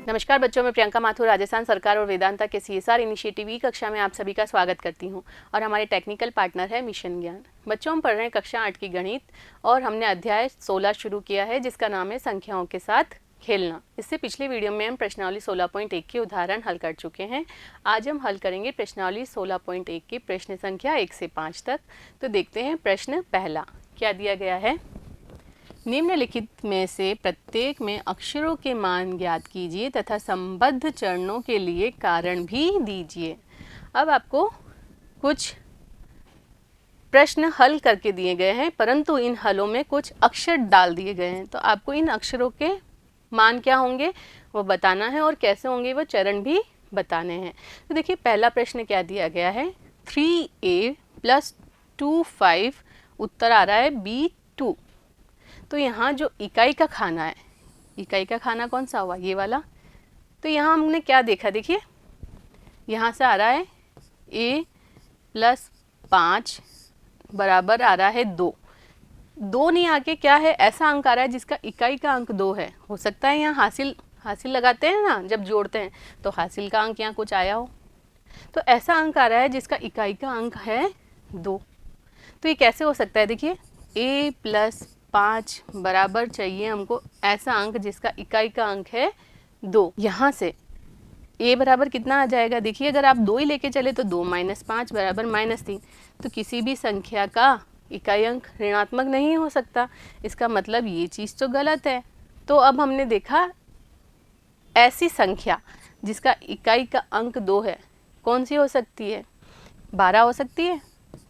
नमस्कार बच्चों, मैं प्रियंका माथुर राजस्थान सरकार और वेदांता के CSR इनिशिएटिव ई कक्षा में आप सभी का स्वागत करती हूं और हमारे टेक्निकल पार्टनर है मिशन ज्ञान। बच्चों, हम पढ़ रहे हैं कक्षा 8 की गणित और हमने अध्याय 16 शुरू किया है जिसका नाम है संख्याओं के साथ खेलना। इससे पिछले वीडियो में हम प्रश्नावली 16.1 के उदाहरण हल कर चुके हैं। आज हम हल करेंगे प्रश्नावली 16.1 की प्रश्न संख्या 1 से 5 तक। तो देखते हैं प्रश्न पहला क्या दिया गया है। निम्नलिखित में से प्रत्येक में अक्षरों के मान ज्ञात कीजिए तथा संबद्ध चरणों के लिए कारण भी दीजिए। अब आपको कुछ प्रश्न हल करके दिए गए हैं, परंतु इन हलों में कुछ अक्षर डाल दिए गए हैं, तो आपको इन अक्षरों के मान क्या होंगे वो बताना है और कैसे होंगे वो चरण भी बताने हैं। तो देखिए पहला प्रश्न क्या दिया गया है, 3a + 2 5, उत्तर आ रहा है B2। तो यहाँ जो इकाई का खाना है, इकाई का खाना कौन सा हुआ, ये वाला। तो यहाँ हमने क्या देखा, देखिए यहाँ से आ रहा है a + 5 बराबर आ रहा है 2। 2 नहीं आके क्या है, ऐसा अंक आ रहा है जिसका इकाई का अंक 2 है। हो सकता है यहाँ हासिल लगाते हैं ना, जब जोड़ते हैं तो हासिल का अंक यहाँ कुछ आया हो, तो ऐसा अंक आ रहा है जिसका इकाई का अंक है 2। तो ये कैसे हो सकता है, देखिए a + 5 बराबर चाहिए हमको ऐसा अंक जिसका इकाई का अंक है 2। यहाँ से a बराबर कितना आ जाएगा, देखिए अगर आप 2 ही लेके चले तो 2 - 5 बराबर -3। तो किसी भी संख्या का इकाई अंक ऋणात्मक नहीं हो सकता, इसका मतलब ये चीज़ तो गलत है। तो अब हमने देखा ऐसी संख्या जिसका इकाई का अंक 2 है कौन सी हो सकती है, 12 हो सकती है।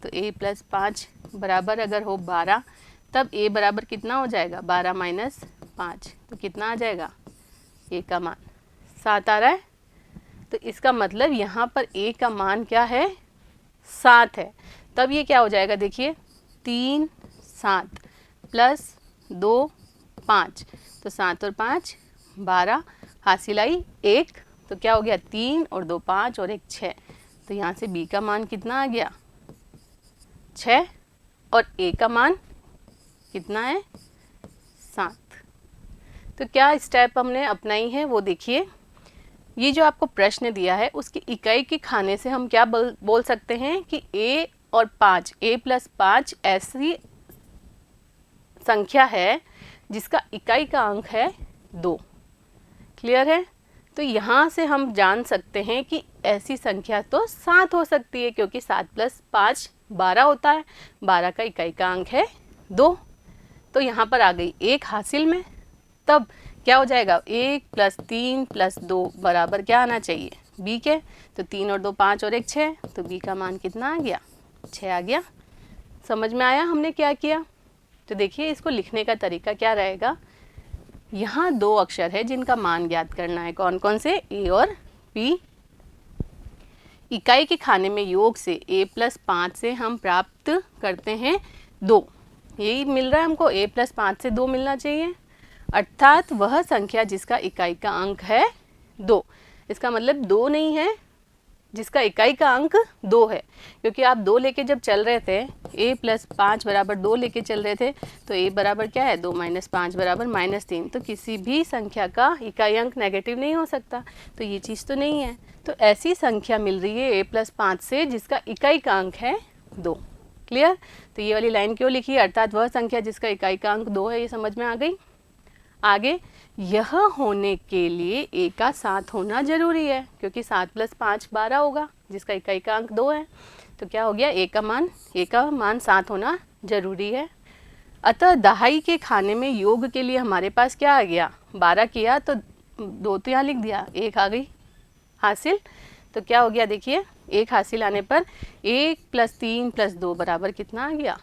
तो a + 5 बराबर अगर हो 12, तब a बराबर कितना हो जाएगा, 12 - 5, तो कितना आ जाएगा, a का मान 7 आ रहा है। तो इसका मतलब यहाँ पर a का मान क्या है, 7 है। तब ये क्या हो जाएगा, देखिए 3 7 + 2 5, तो 7 और 5 12, हासिल आई 1, तो क्या हो गया 3 और 2 5 और 1 6। तो यहाँ से b का मान कितना आ गया, 6, और a का मान कितना है, 7। तो क्या स्टेप हमने अपनाई है वो देखिए। ये जो आपको प्रश्न दिया है उसकी इकाई के खाने से हम क्या बोल सकते हैं कि a और 5, a + 5 ऐसी संख्या है जिसका इकाई का अंक है 2। क्लियर है। तो यहाँ से हम जान सकते हैं कि ऐसी संख्या तो 7 हो सकती है, क्योंकि 7 + 5 12 होता है, 12 का इकाई का अंक है 2। तो यहाँ पर आ गई 1 हासिल में। तब क्या हो जाएगा, 1 + 3 + 2 बराबर क्या आना चाहिए, b के। तो 3 और 2 5 और 1 6, तो b का मान कितना आ गया, 6 आ गया। समझ में आया हमने क्या किया। तो देखिए इसको लिखने का तरीका क्या रहेगा। यहाँ 2 अक्षर है जिनका मान ज्ञात करना है, कौन कौन से, a और b। इकाई के खाने में योग से a + 5 से हम प्राप्त करते हैं 2। यही मिल रहा है हमको, a + 5 से 2 मिलना चाहिए, अर्थात वह संख्या जिसका इकाई का अंक है 2। इसका मतलब 2 नहीं है जिसका इकाई का अंक 2 है, क्योंकि आप 2 लेके जब चल रहे थे, a + 5 बराबर 2 लेके चल रहे थे, तो a बराबर क्या है, 2 - 5 बराबर -3। तो किसी भी संख्या का इकाई अंक नेगेटिव नहीं हो सकता, तो ये चीज़ तो नहीं है। तो ऐसी संख्या मिल रही है a + 5 से जिसका इकाई का अंक है 2। क्लियर। तो ये वाली लाइन क्यों लिखी, अर्थात वह संख्या जिसका इकाई का अंक 2 है, ये समझ में आ गई। आगे, यह होने के लिए a का 7 होना जरूरी है, क्योंकि 7 + 5 12 होगा जिसका इकाई का अंक 2 है। तो क्या हो गया, a का मान 7 होना जरूरी है। अतः दहाई के खाने में योग के लिए हमारे पास क्या आ गया, 12 किया तो 2 तो यहाँ लिख दिया, 1 आ गई हासिल। तो क्या हो गया, देखिए 1 हासिल आने पर 1 + 3 + 2 बराबर कितना आ गया,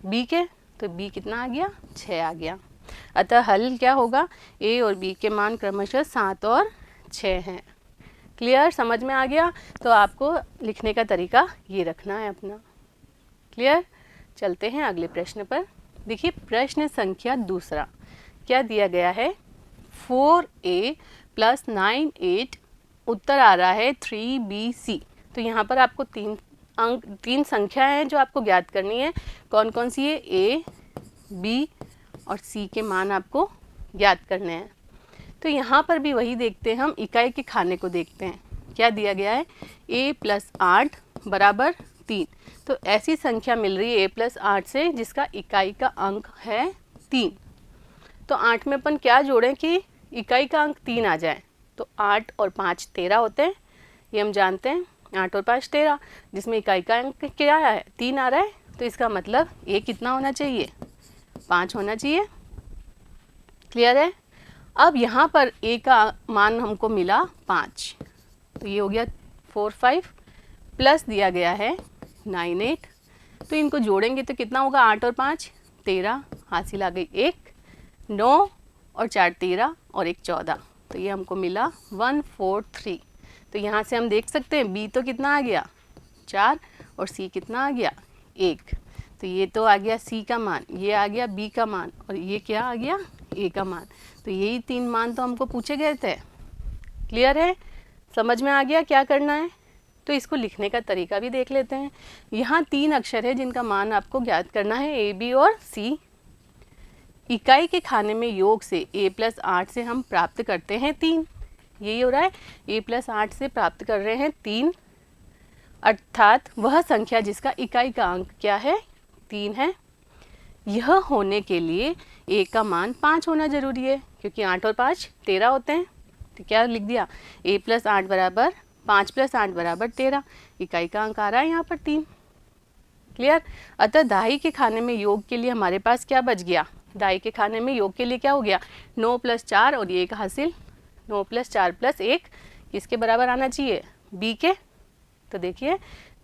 b के। तो b कितना आ गया, 6 आ गया। अतः हल क्या होगा, a और b के मान क्रमशः 7 और 6 हैं। क्लियर, समझ में आ गया। तो आपको लिखने का तरीका ये रखना है अपना। क्लियर। चलते हैं अगले प्रश्न पर। देखिए प्रश्न संख्या दूसरा क्या दिया गया है, 4a + 9 8, उत्तर आ रहा है 3bc। तो यहाँ पर आपको तीन संख्या हैं जो आपको ज्ञात करनी है। कौन कौन सी है, a b और c के मान आपको ज्ञात करने हैं। तो यहाँ पर भी वही देखते हैं, हम इकाई के खाने को देखते हैं। क्या दिया गया है, a + 8 बराबर 3। तो ऐसी संख्या मिल रही है a + 8 से जिसका इकाई का अंक है 3। तो 8 में अपन क्या जोड़ें कि इकाई का अंक 3 आ जाए। तो 8 और 5 13 होते हैं, ये हम जानते हैं। 8 और 5 13, जिसमें इकाई का अंक क्या है, 3 आ रहा है। तो इसका मतलब a कितना होना चाहिए, 5 होना चाहिए। क्लियर है। अब यहाँ पर a का मान हमको मिला 5, तो ये हो गया 4 5 प्लस दिया गया है 9 8। तो इनको जोड़ेंगे तो कितना होगा, 8 और 5 13, हासिल आ गई 1, 9 और 4 13 और 1 14। तो ये हमको मिला 1 4 3। तो यहाँ से हम देख सकते हैं b तो कितना आ गया 4 और c कितना आ गया 1। तो ये तो आ गया c का मान, ये आ गया b का मान और ये क्या आ गया a का मान। तो यही 3 मान तो हमको पूछे गए थे। क्लियर है, समझ में आ गया क्या करना है। तो इसको लिखने का तरीका भी देख लेते हैं। यहाँ 3 अक्षर है जिनका मान आपको ज्ञात करना है, a b और c। इकाई के खाने में योग से a + 8 से हम प्राप्त करते हैं 3। यही हो रहा है, a + 8 से प्राप्त कर रहे हैं 3, अर्थात वह संख्या जिसका इकाई का अंक क्या है 3 है। यह होने के लिए a का मान 5 होना जरूरी है, क्योंकि 8 और 5 13 होते हैं। तो क्या लिख दिया, a + 8 बराबर 5 + 8 बराबर 13। इकाई का अंक आ रहा है यहाँ पर 3। क्लियर। अतः दाई के खाने में योग के लिए हमारे पास क्या बच गया, दाई के खाने में योग के लिए क्या हो गया, 9 + 4 और ये 1 हासिल। 9 + 4 + 1 किसके बराबर आना चाहिए, b के। तो देखिए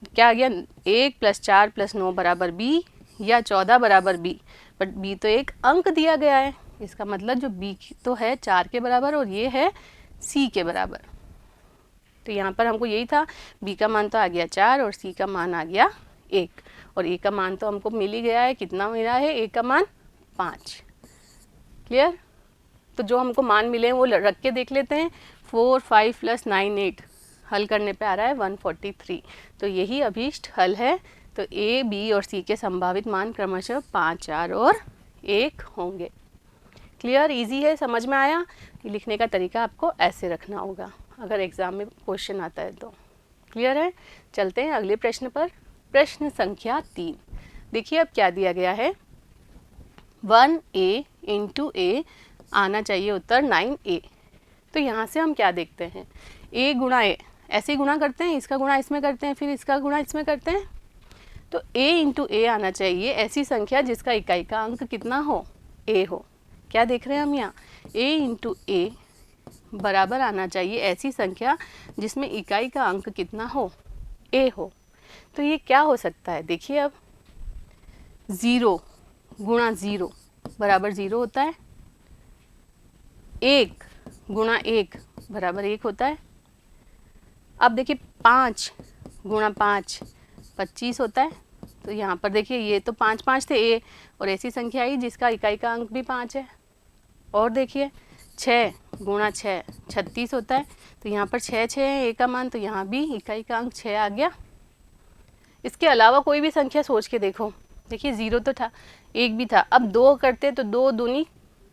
क्या आ गया, 1 + 4 + 9 बराबर b या 14 बराबर b। बट b तो एक अंक दिया गया है, इसका मतलब जो b तो है 4 के बराबर और ये है c के बराबर। तो यहाँ पर हमको यही था, b का मान तो आ गया 4 और c का मान आ गया 1 और a का मान तो हमको मिल ही गया है। कितना मिला है, a का मान 5। क्लियर। तो जो हमको मान मिले हैं वो रख के देख लेते हैं। 4 5 + 9 8 हल करने पे आ रहा है 143। तो यही अभीष्ट हल है। तो a b और c के संभावित मान क्रमशः 5 4 और 1 होंगे। क्लियर, इजी है, समझ में आया। लिखने का तरीका आपको ऐसे रखना होगा अगर एग्जाम में क्वेश्चन आता है तो। क्लियर है। चलते हैं अगले प्रश्न पर। प्रश्न संख्या 3। देखिए अब क्या दिया गया है, 1a × a आना चाहिए उत्तर 9a। तो यहाँ से हम क्या देखते हैं, a गुणा a, ऐसे ही गुणा करते हैं, इसका गुणा इसमें करते हैं, फिर इसका गुणा इसमें करते हैं। तो a × a आना चाहिए ऐसी संख्या जिसका इकाई का अंक कितना हो, a हो। क्या देख रहे हैं हम यहाँ, a × a बराबर आना चाहिए ऐसी संख्या जिसमें इकाई का अंक कितना हो, a हो। तो ये क्या हो सकता है, देखिए अब 0 गुणा 0 बराबर 0 होता है, 1 गुणा 1 बराबर 1 होता है। अब देखिए 5 गुणा 5 25 होता है। तो यहाँ पर देखिए ये तो 5 5 थे a और ऐसी संख्या आई जिसका इकाई का अंक भी 5 है। और देखिए 6 गुणा 6 36 होता है। तो यहाँ पर 6 6 है a का मान, तो यहाँ भी इकाई का अंक 6 आ गया। इसके अलावा कोई भी संख्या सोच के देखो, देखिए 0 तो था, 1 भी था। अब 2 करते तो 2 दूनी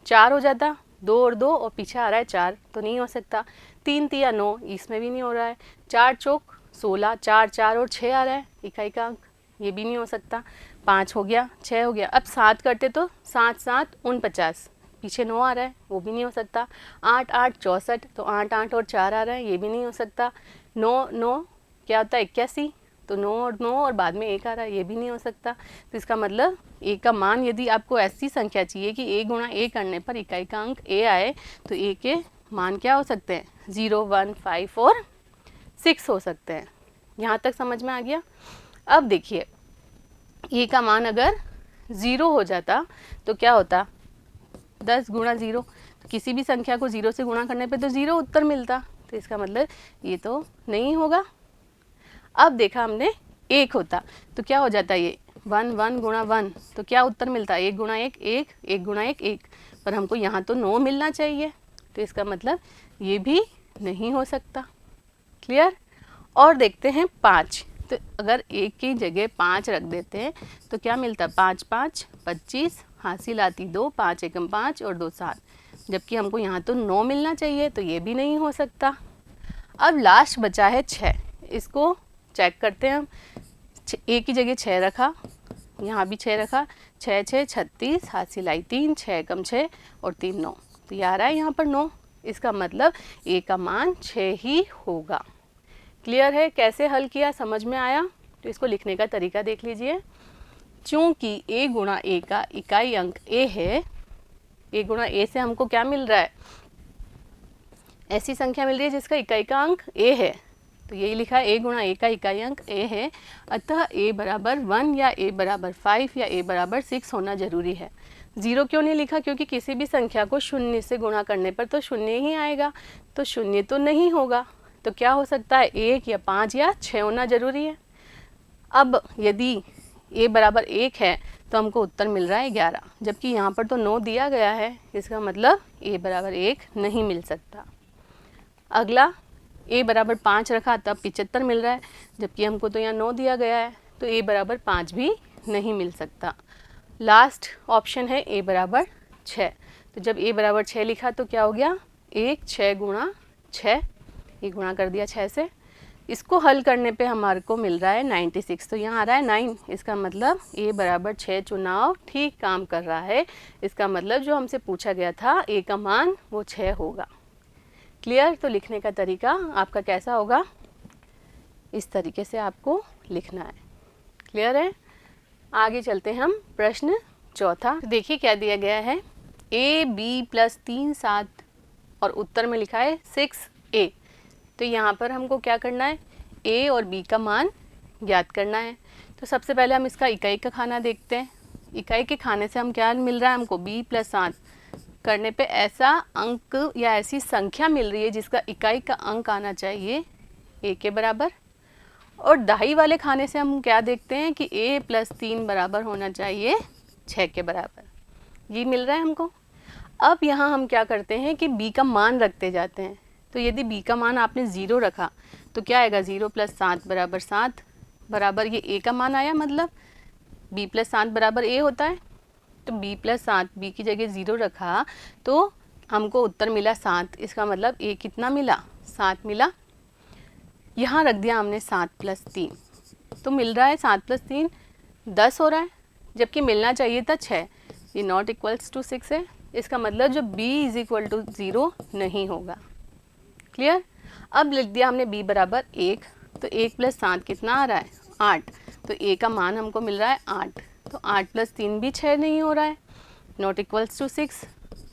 4 हो जाता, 2 और 2 और पीछे आ रहा है 4, तो नहीं हो सकता। 3 3 9, इसमें भी नहीं हो रहा है। 4 चौक 16, 4 4 और 6 आ रहा है इकाई का अंक, ये भी नहीं हो सकता। 5 हो गया, 6 हो गया। अब 7 करते तो 7 7 49, पीछे 9 आ रहा है, वो भी नहीं हो सकता। 8 8 64, तो 8 8 और 4 आ रहा है, ये भी नहीं हो सकता। 9 9 क्या होता है 81, तो 9 और 9 और बाद में 1 आ रहा है, ये भी नहीं हो सकता। तो इसका मतलब a का मान, यदि आपको ऐसी संख्या चाहिए कि a गुणा a करने पर इकाई का अंक a आए, तो a के मान क्या हो सकते हैं, 0 1 5 और 6 हो सकते हैं। यहाँ तक समझ में आ गया। अब देखिए a का मान अगर 0 हो जाता तो क्या होता, 10 गुणा 0, तो किसी भी संख्या को 0 से गुणा करने पे तो 0 उत्तर मिलता। तो इसका मतलब ये तो नहीं होगा। अब देखा हमने 1 होता तो क्या हो जाता, ये 1 1 गुणा 1, तो क्या उत्तर मिलता, 1 गुणा 1 1, 1 गुणा 1 1। पर हमको यहाँ तो 9 मिलना चाहिए, तो इसका मतलब ये भी नहीं हो सकता। क्लियर। और देखते हैं 5, तो अगर 1 की जगह 5 रख देते हैं तो क्या मिलता, 5 5 25, हासिल आती 2, 5 एकम 5 और 2 7, जबकि हमको यहाँ तो 9 मिलना चाहिए, तो ये भी नहीं हो सकता। अब लास्ट बचा है 6, इसको चेक करते हैं हम। ए की जगह 6 रखा, यहाँ भी 6 रखा, 6 6 36, हाथ सिलाई 3, 6 कम 6 और 3 9, तो ये आ रहा है यहाँ पर 9। इसका मतलब ए का मान 6 ही होगा। क्लियर है? कैसे हल किया, समझ में आया? तो इसको लिखने का तरीका देख लीजिए। चूँकि ए गुणा ए का इकाई अंक ए है, ए गुणा ए से हमको क्या मिल रहा है, ऐसी संख्या मिल रही है जिसका इकाई का अंक ए है, तो यही लिखा है ए गुणा ए का इकाई अंक ए है, अतः ए बराबर 1 या ए बराबर 5 या ए बराबर 6 होना जरूरी है। 0 क्यों नहीं लिखा? क्योंकि किसी भी संख्या को शून्य से गुणा करने पर तो शून्य ही आएगा, तो शून्य तो नहीं होगा, तो क्या हो सकता है, 1 या 5 या 6 होना जरूरी है। अब यदि ए बराबर 1 है तो हमको उत्तर मिल रहा है 11, जबकि यहाँ पर तो 9 दिया गया है, इसका मतलब ए बराबर 1 नहीं मिल सकता। अगला, ए बराबर 5 रखा तब 75 मिल रहा है, जबकि हमको तो यहाँ 9 दिया गया है, तो ए बराबर 5 भी नहीं मिल सकता। लास्ट ऑप्शन है ए बराबर 6, तो जब ए बराबर 6 लिखा तो क्या हो गया, 1 6 गुणा 6, ये गुणा कर दिया 6 से। इसको हल करने पे हमारे को मिल रहा है 96, तो यहाँ आ रहा है 9, इसका मतलब ए बराबर 6 चुनाव ठीक काम कर रहा है। इसका मतलब जो हमसे पूछा गया था ए का मान वो 6 होगा। क्लियर? तो लिखने का तरीका आपका कैसा होगा, इस तरीके से आपको लिखना है। क्लियर है? आगे चलते हैं हम प्रश्न चौथा। देखिए क्या दिया गया है, ए बी प्लस 3 7 और उत्तर में लिखा है 6a। तो यहाँ पर हमको क्या करना है, a और b का मान ज्ञात करना है। तो सबसे पहले हम इसका इकाई का खाना देखते हैं। इकाई के खाने से हम क्या मिल रहा है, हमको b प्लस 7 करने पे ऐसा अंक या ऐसी संख्या मिल रही है जिसका इकाई का अंक आना चाहिए a के बराबर। और दहाई वाले खाने से हम क्या देखते हैं कि a प्लस 3 बराबर होना चाहिए 6 के बराबर, ये मिल रहा है हमको। अब यहाँ हम क्या करते हैं कि b का मान रखते जाते हैं। तो यदि b का मान आपने 0 रखा तो क्या आएगा, 0 प्लस 7 बराबर 7 बराबर ये a का मान आया, मतलब b प्लस 7 बराबर a होता है। तो b प्लस 7, b की जगह 0 रखा तो हमको उत्तर मिला 7, इसका मतलब a कितना मिला, 7 मिला। यहाँ रख दिया हमने 7 प्लस 3, तो मिल रहा है 7 प्लस 3 10 हो रहा है, जबकि मिलना चाहिए था 6। ये नॉट इक्वल्स टू 6 है, इसका मतलब जो b इज इक्वल टू 0 नहीं होगा। क्लियर? अब लिख दिया हमने b बराबर 1, तो 1 प्लस 7 कितना आ रहा है, 8, तो a का मान हमको मिल रहा है 8। तो 8 प्लस 3 भी 6 नहीं हो रहा है, नॉट इक्वल्स टू 6,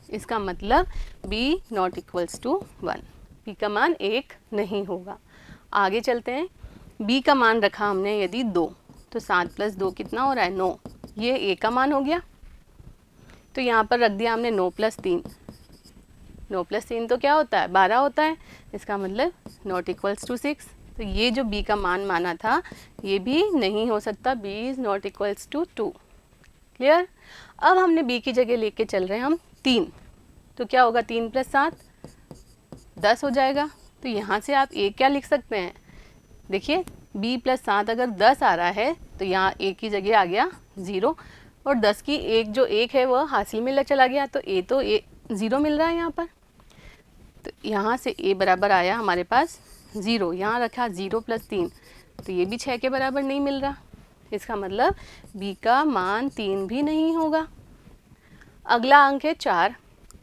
इसका मतलब b not equals to 1, b का मान 1 नहीं होगा। आगे चलते हैं, b का मान रखा हमने यदि 2, तो 7 प्लस 2 कितना हो रहा है, 9, ये a का मान हो गया। तो यहाँ पर रख दिया हमने 9 प्लस 3, 9 प्लस 3 तो क्या होता है, 12 होता है, इसका मतलब नॉट इक्वल्स टू 6। तो ये जो b का मान माना था ये भी नहीं हो सकता, b is not equals to 2। Clear? अब हमने b की जगह लेके चल रहे हैं हम 3, तो क्या होगा, 3 प्लस 7 10 हो जाएगा। तो यहाँ से आप a क्या लिख सकते हैं, देखिए b प्लस 7 अगर 10 आ रहा है तो यहाँ a की जगह आ गया 0, और 10 की एक जो 1 है वह हासिल में चला गया, तो a तो 0 मिल रहा है यहाँ पर। तो यहाँ से a बराबर आया हमारे पास 0, यहाँ रखा 0 प्लस 3, तो ये भी 6 के बराबर नहीं मिल रहा, इसका मतलब b का मान 3 भी नहीं होगा। अगला अंक है 4,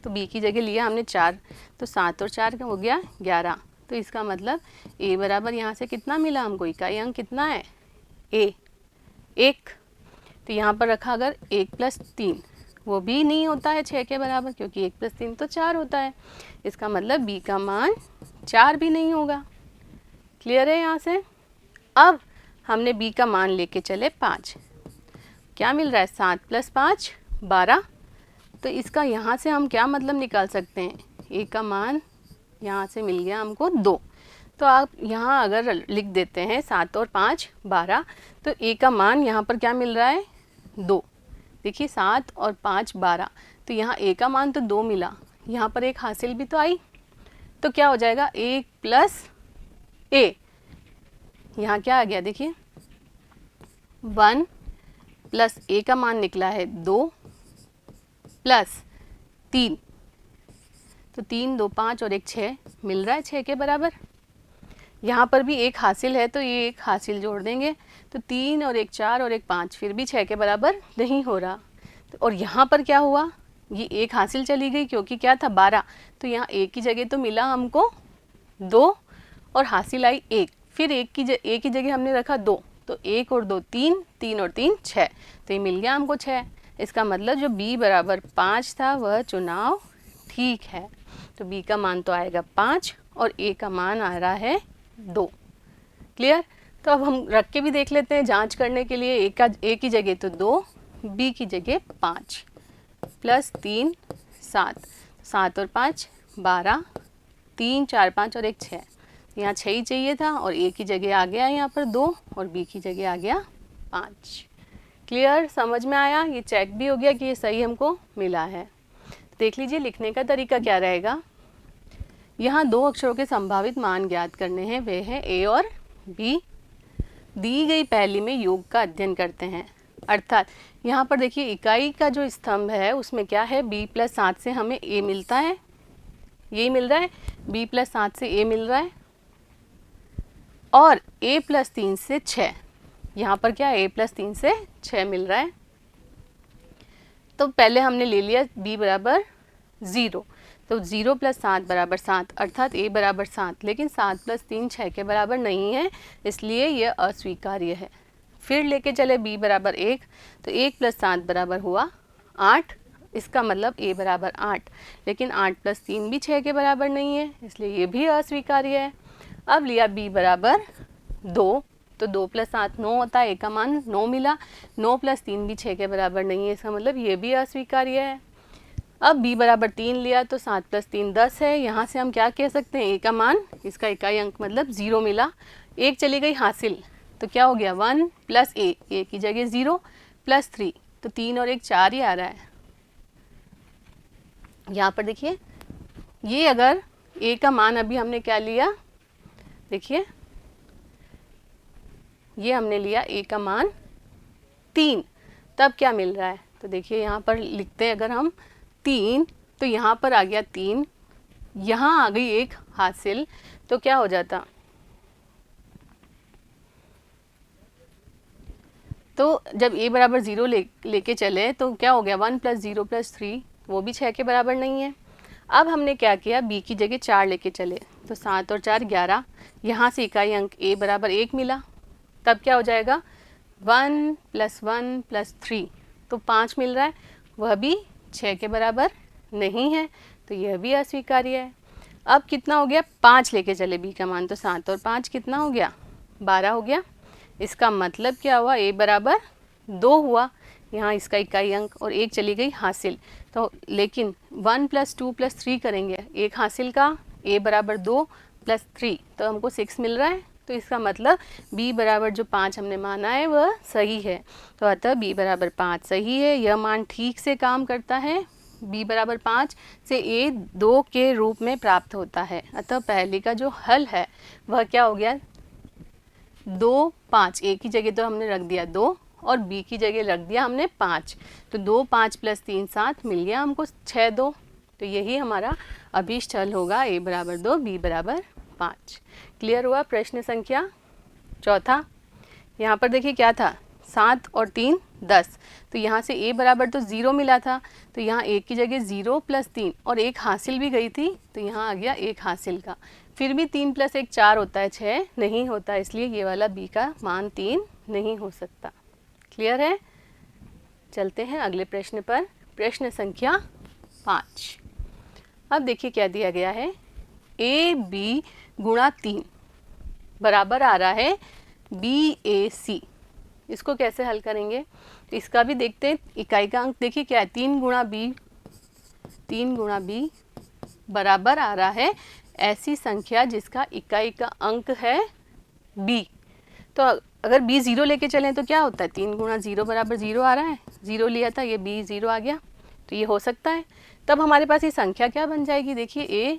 तो b की जगह लिया हमने 4, तो 7 और 4 हो गया 11, तो इसका मतलब a बराबर यहाँ से कितना मिला हमको, इकाई अंक कितना है, a 1। तो यहाँ पर रखा अगर 1 प्लस 3, वो भी नहीं होता है 6 के बराबर, क्योंकि 1 प्लस 3 तो 4 होता है, इसका मतलब b का मान 4 भी नहीं होगा। क्लियर है यहाँ से? अब हमने b का मान लेके चले 5, क्या मिल रहा है, 7 प्लस 5 12, तो इसका यहाँ से हम क्या मतलब निकाल सकते हैं, a का मान यहाँ से मिल गया हमको 2। तो आप यहाँ अगर लिख देते हैं 7 और 5 12, तो a का मान यहाँ पर क्या मिल रहा है, 2। देखिए 7 और 5 12, तो यहाँ a का मान तो 2 मिला, यहाँ पर एक हासिल भी तो आई, तो क्या हो जाएगा 1 प्लस a, यहाँ क्या आ गया, देखिए 1 प्लस a का मान निकला है 2 प्लस 3, तो 3 2 5 और एक 6 मिल रहा है 6 के बराबर। यहाँ पर भी एक हासिल है तो ये एक हासिल जोड़ देंगे, तो 3 और एक 4 और एक 5, फिर भी 6 के बराबर नहीं हो रहा। और यहाँ पर क्या हुआ, ये एक हासिल चली गई क्योंकि क्या था 12, तो यहाँ एक की जगह तो मिला हमको 2 और हासिल आई 1, फिर एक की जगह हमने रखा 2, तो 1 और 2 3, 3 और 3 6, तो ये मिल गया हमको 6। इसका मतलब जो b बराबर 5 था वह चुनाव ठीक है। तो b का मान तो आएगा 5 और a का मान आ रहा है 2। क्लियर। तो अब हम रख के भी देख लेते हैं जांच करने के लिए। a की जगह तो 2, b की जगह 5, प्लस 3 7, 7 और 5 12, 3 4 5 और एक 6, यहाँ 6 ही चाहिए था और a की जगह आ गया यहाँ पर 2 और b की जगह आ गया 5। क्लियर, समझ में आया। ये चेक भी हो गया कि ये सही हमको मिला है। देख लीजिए लिखने का तरीका क्या रहेगा। यहाँ दो अक्षरों के संभावित मान ज्ञात करने हैं, वे हैं a और b। दी गई पहेली में योग का अध्ययन करते हैं। अर्थात यहाँ पर देखिए इकाई का जो स्तंभ है उसमें क्या है, b + 7 से हमें a मिलता है, यही मिल रहा है, b + 7 से a मिल रहा है, और a + 3 से 6, यहाँ पर क्या a + 3 से 6 मिल रहा है। तो पहले हमने ले लिया b बराबर 0, तो 0 + 7 = 7, अर्थात a बराबर 7, लेकिन 7 + 3 6 के बराबर नहीं है, इसलिए यह अस्वीकार्य है। फिर लेके चले b बराबर 1, तो 1 + 7 बराबर हुआ 8, इसका मतलब a बराबर 8, लेकिन 8 + 3 भी 6 के बराबर नहीं है, इसलिए ये भी अस्वीकार्य है। अब लिया b बराबर 2, तो 2 + 7 9 होता है, a का मान 9 मिला, 9 + 3 भी 6 के बराबर नहीं है, इसका मतलब ये भी अस्वीकार्य है। अब b बराबर 3 लिया, तो 7 + 3 10 है, यहाँ से हम क्या कह सकते हैं, a का मान, इसका इकाई अंक मतलब 0 मिला, 1 चली गई हासिल, तो क्या हो गया 1 + a की जगह 0 + 3, तो 3 और 1 4 ही आ रहा है। यहाँ पर देखिए ये अगर a का मान अभी हमने क्या लिया, देखिए ये हमने लिया a का मान 3, तब क्या मिल रहा है, तो देखिए यहाँ पर लिखते हैं अगर हम 3, तो यहाँ पर आ गया 3, यहाँ आ गई एक हासिल, तो क्या हो जाता, तो जब a बराबर 0 लेके चले तो क्या हो गया 1 + 0 + 3, वो भी 6 के बराबर नहीं है। अब हमने क्या किया, b की जगह 4 लेके चले, तो 7 और 4 11, यहाँ से इकाई अंक a बराबर 1 मिला, तब क्या हो जाएगा 1 + 1 + 3, तो 5 मिल रहा है, वह भी 6 के बराबर नहीं है, तो यह भी अस्वीकार्य है। अब कितना हो गया, 5 लेके चले b का मान, तो 7 और 5 कितना हो गया 12 हो गया, इसका मतलब क्या हुआ, a बराबर 2 हुआ, यहाँ इसका इकाई अंक, और 1 चली गई हासिल, तो लेकिन 1 + 2 + 3 करेंगे, एक हासिल का a बराबर 2 + 3, तो हमको 6 मिल रहा है, तो इसका मतलब b बराबर जो 5 हमने माना है वह सही है, तो अतः b बराबर 5 सही है, यह मान ठीक से काम करता है, b बराबर 5 से a 2 के रूप में प्राप्त होता है। अतः पहले का जो हल है वह क्या हो गया, 2 5, a की जगह तो हमने रख दिया 2 और b की जगह रख दिया हमने 5, तो 2 5 + 3 7 मिल गया हमको 6 2, तो यही हमारा अभीष्ट हल होगा, a बराबर 2 b बराबर 5। क्लियर हुआ। प्रश्न संख्या चौथा, यहाँ पर देखिए क्या था, 7 और 3 10, तो यहाँ से a बराबर तो 0 मिला था, तो यहाँ a की जगह 0 + 3 और एक हासिल भी गई थी, तो यहाँ आ गया एक हासिल का, फिर भी 3 + 1 4 होता है, 6 नहीं होता, इसलिए ये वाला b का मान 3 नहीं हो सकता। क्लियर है। चलते हैं अगले प्रश्न पर, प्रश्न संख्या 5। अब देखिए क्या दिया गया है, ab × 3 बराबर आ रहा है BAC, इसको कैसे हल करेंगे, तो इसका भी देखते हैं। इकाई का अंक देखिए क्या है, 3 × b बराबर आ रहा है ऐसी संख्या जिसका इकाई का अंक है b, तो अगर b 0 लेके चलें तो क्या होता है, 3 × 0 बराबर 0 आ रहा है, 0 लिया था, ये b 0 आ गया, तो ये हो सकता है। तब हमारे पास ये संख्या क्या बन जाएगी, देखिए a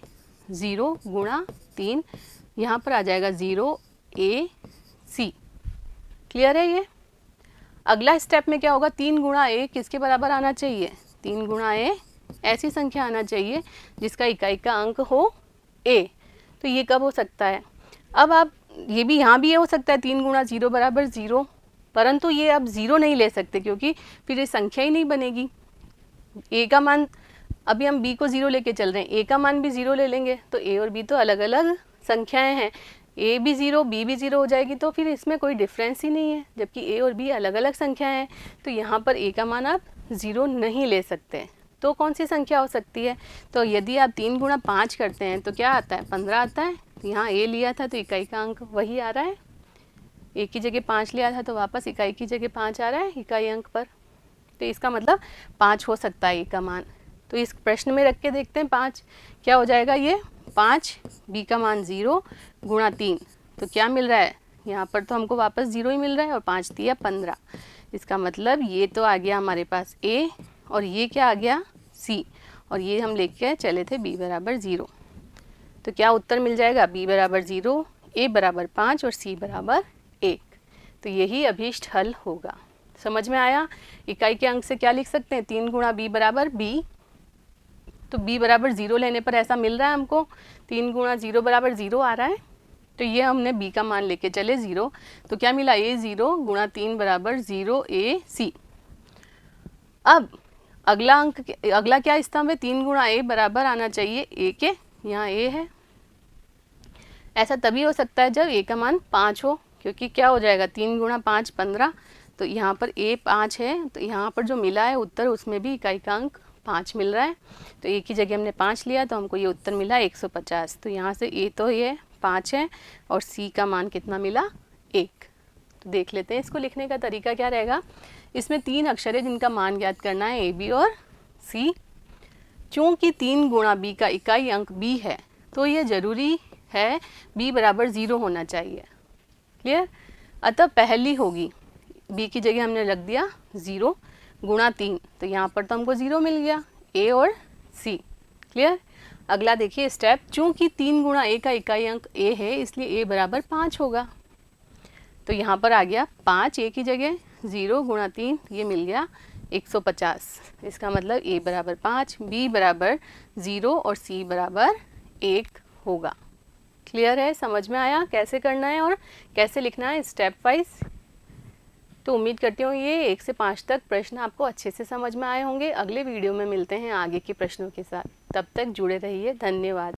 0 × 3, यहाँ पर आ जाएगा 0AC। क्लियर है ये। अगला स्टेप में क्या होगा, 3 × a किसके बराबर आना चाहिए, 3 × a ऐसी संख्या आना चाहिए जिसका इकाई का अंक हो a। तो ये कब हो सकता है? अब आप ये भी यहाँ भी ये हो सकता है 3 गुणा 0 बराबर 0, परंतु ये अब 0 नहीं ले सकते क्योंकि फिर ये संख्या ही नहीं बनेगी। a का मान, अभी हम b को 0 लेके चल रहे हैं, a का मान भी 0 ले लेंगे तो a और b तो अलग अलग संख्याएं हैं, a भी 0 b भी 0 हो जाएगी, तो फिर इसमें कोई डिफरेंस ही नहीं है, जबकि a और b अलग अलग संख्याएं हैं। तो यहाँ पर a का मान आप 0 नहीं ले सकते। तो कौन सी संख्या हो सकती है? तो यदि आप 3 गुणा 5 करते हैं तो क्या आता है? 15 आता है। यहाँ a लिया था तो इकाई का अंक वही आ रहा है, a की जगह 5 लिया था तो वापस इकाई की जगह 5 आ रहा है इकाई अंक पर। तो इसका मतलब 5 हो सकता है a का मान। तो इस प्रश्न में रख के देखते हैं 5 क्या हो जाएगा। ये 5 b का मान 0 गुणा 3, तो क्या मिल रहा है? यहाँ पर तो हमको वापस 0 ही मिल रहा है और 5 दिया 15। इसका मतलब ये तो आ गया हमारे पास a और ये क्या आ गया c, और ये हम लेके चले थे b बराबर 0। तो क्या उत्तर मिल जाएगा? b बराबर 0, a बराबर 5 और c बराबर 1। तो यही अभीष्ट हल होगा। समझ में आया? इकाई के अंक से क्या लिख सकते हैं? 3 गुणा b बराबर b। तो b बराबर 0 लेने पर ऐसा मिल रहा है हमको, 3 गुणा 0 बराबर 0 आ रहा है। तो ये हमने b का मान लेके चले 0, तो क्या मिला? a 0 गुणा 3 बराबर 0 a c। अब अगला क्या स्तंभ है? 3 गुणा a बराबर आना चाहिए a के, यहाँ a है। ऐसा तभी हो सकता है जब a का मान 5 हो, क्योंकि क्या हो जाएगा 3 गुणा 5 15, तो यहाँ पर a 5 है, तो यहाँ पर जो मिला है उत्तर उसमें भी इकाई का अंक 5 मिल रहा है। तो a की जगह हमने 5 लिया तो हमको ये उत्तर मिला 150। तो यहाँ से a तो ये 5 है और c का मान कितना मिला? 1। तो देख लेते हैं इसको लिखने का तरीका क्या रहेगा। इसमें 3 अक्षर है जिनका मान ज्ञात करना है, a b और c। चूँकि 3 गुणा b का इकाई अंक b है तो ये ज़रूरी है b बराबर 0 होना चाहिए। क्लियर? अतः पहली होगी, b की जगह हमने रख दिया 0 गुणा 3, तो यहाँ पर तो हमको 0 मिल गया, a और c। क्लियर? अगला देखिए स्टेप, चूँकि 3 गुणा a का इकाई अंक a है इसलिए a बराबर 5 होगा। तो यहाँ पर आ गया 5, a की जगह 0 गुणा 3, ये मिल गया 150। इसका मतलब a बराबर 5, b बराबर 0 और c बराबर 1 होगा। क्लियर है? समझ में आया कैसे करना है और कैसे लिखना है स्टेप वाइज? तो उम्मीद करती हूँ ये 1 से 5 तक प्रश्न आपको अच्छे से समझ में आए होंगे। अगले वीडियो में मिलते हैं आगे के प्रश्नों के साथ, तब तक जुड़े रहिए। धन्यवाद।